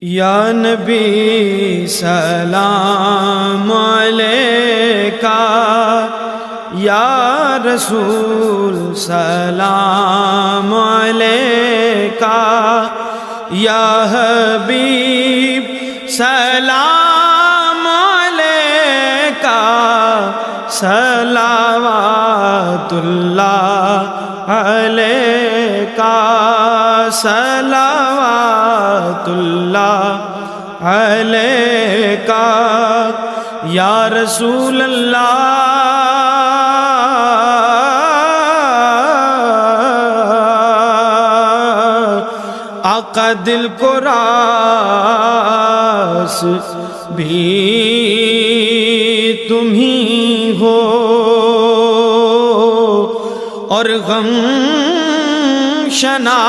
یا نبی سلام علیکہ، یا رسول سلام علیکہ، یا حبیب سلام علیکہ، صلوات اللہ علیکہ، صلوات اللہ علیکہ، یا رسول اللہ، آقا دل کو راس بھی تم ہی ہو اور غم شنا